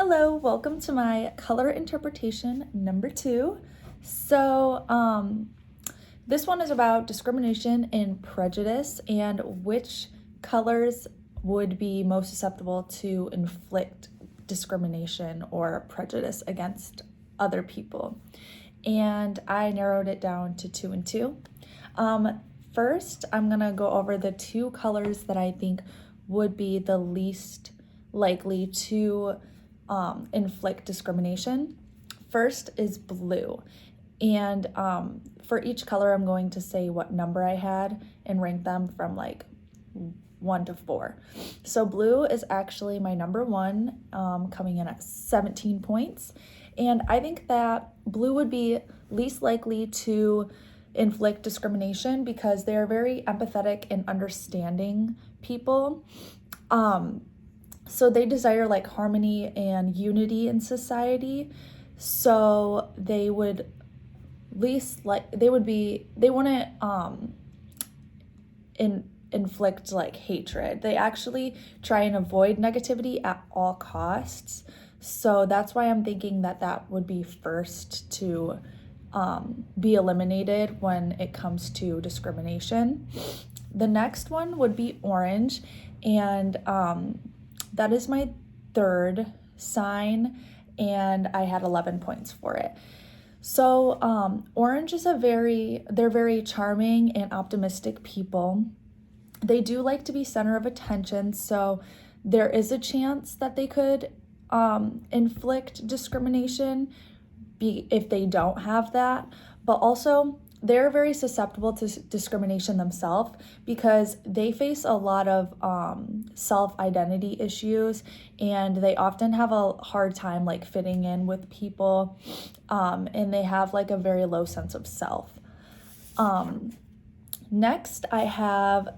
Hello, welcome to my color interpretation number 2. So, this one is about discrimination and prejudice and which colors would be most susceptible to inflict discrimination or prejudice against other people. And I narrowed it down to 2 and 2. First, I'm gonna go over the 2 colors that I think would be the least likely to inflict discrimination. First is blue. And for each color, I'm going to say what number I had and rank them from like 1 to 4. So blue is actually my number 1, coming in at 17 points. And I think that blue would be least likely to inflict discrimination because they're very empathetic and understanding people. So they desire like harmony and unity in society. So they would they wouldn't inflict like hatred. They actually try and avoid negativity at all costs. So that's why I'm thinking that that would be first to be eliminated when it comes to discrimination. The next one would be orange, and that is my 3rd sign, and I had 11 points for it. So orange is they're very charming and optimistic people. They do like to be center of attention, so there is a chance that they could inflict discrimination if they don't have that. But also, they're very susceptible to discrimination themselves because they face a lot of self-identity issues, and they often have a hard time like fitting in with people, and they have like a very low sense of self. Next, I have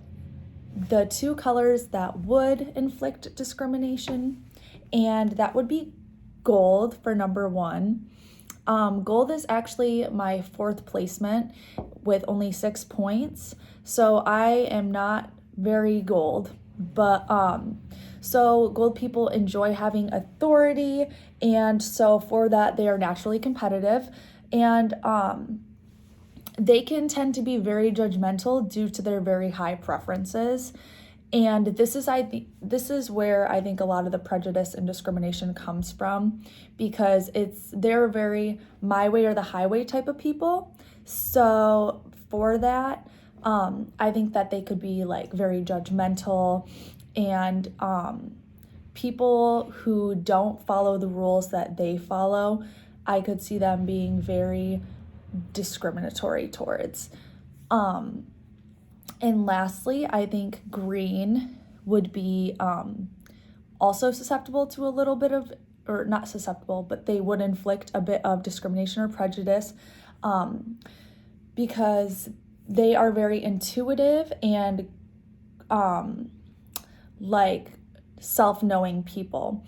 the 2 colors that would inflict discrimination, and that would be gold for number 1. Gold is actually my 4th placement with only 6 points. So I am not very gold, but so gold people enjoy having authority, and so for that they are naturally competitive, and they can tend to be very judgmental due to their very high preferences. And this is where I think a lot of the prejudice and discrimination comes from, because they're very my way or the highway type of people. So for that, I think that they could be like very judgmental, and people who don't follow the rules that they follow, I could see them being very discriminatory towards. And lastly, I think green would be also susceptible to a little bit of, or not susceptible, but they would inflict a bit of discrimination or prejudice because they are very intuitive and like self-knowing people.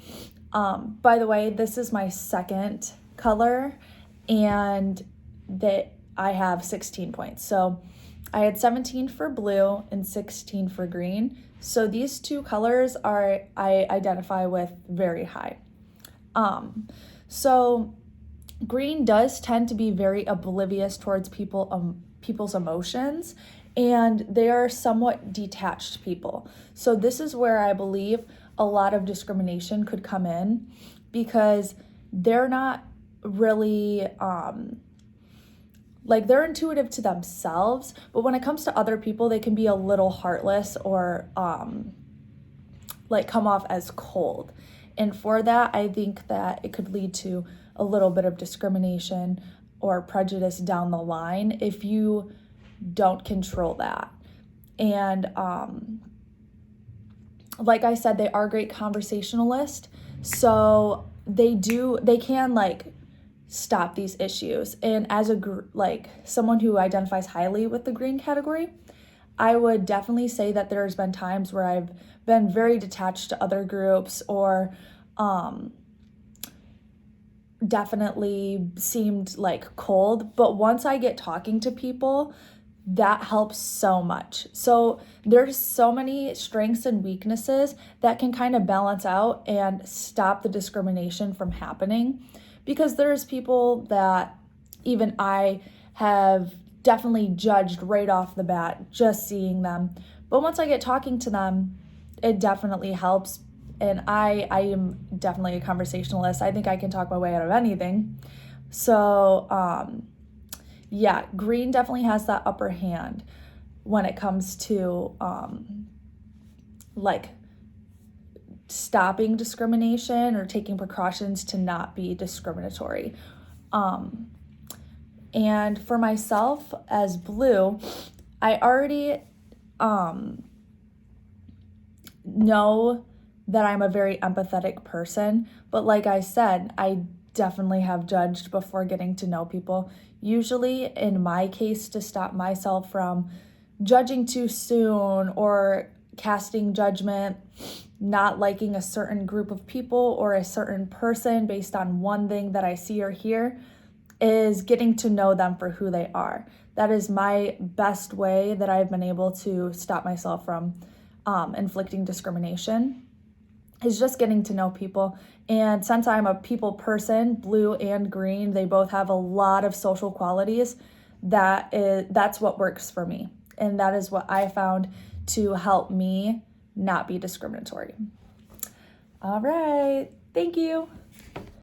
By the way, this is my 2nd color, and that I have 16 points. So I had 17 for blue and 16 for green. So these 2 colors I identify with very high. So green does tend to be very oblivious towards people's emotions, and they are somewhat detached people. So this is where I believe a lot of discrimination could come in, because they're not really they're intuitive to themselves, but when it comes to other people, they can be a little heartless or come off as cold. And for that, I think that it could lead to a little bit of discrimination or prejudice down the line if you don't control that. And like I said, they are great conversationalists, so they can like stop these issues. And as someone who identifies highly with the green category, I would definitely say that there's been times where I've been very detached to other groups, or definitely seemed like cold. But once I get talking to people, that helps so much. So there's so many strengths and weaknesses that can kind of balance out and stop the discrimination from happening, because there's people that even I have definitely judged right off the bat just seeing them. But once I get talking to them, it definitely helps. And I am definitely a conversationalist. I think I can talk my way out of anything. So, yeah, green definitely has that upper hand when it comes to like stopping discrimination or taking precautions to not be discriminatory. And for myself as blue, I already know that I'm a very empathetic person, but like I said, I definitely have judged before getting to know people. Usually, in my case, to stop myself from judging too soon or casting judgment, not liking a certain group of people or a certain person based on one thing that I see or hear, is getting to know them for who they are. That is my best way that I've been able to stop myself from inflicting discrimination, is just getting to know people. And since I'm a people person, blue and green, they both have a lot of social qualities. That's what works for me. And that is what I found to help me not be discriminatory. All right. Thank you.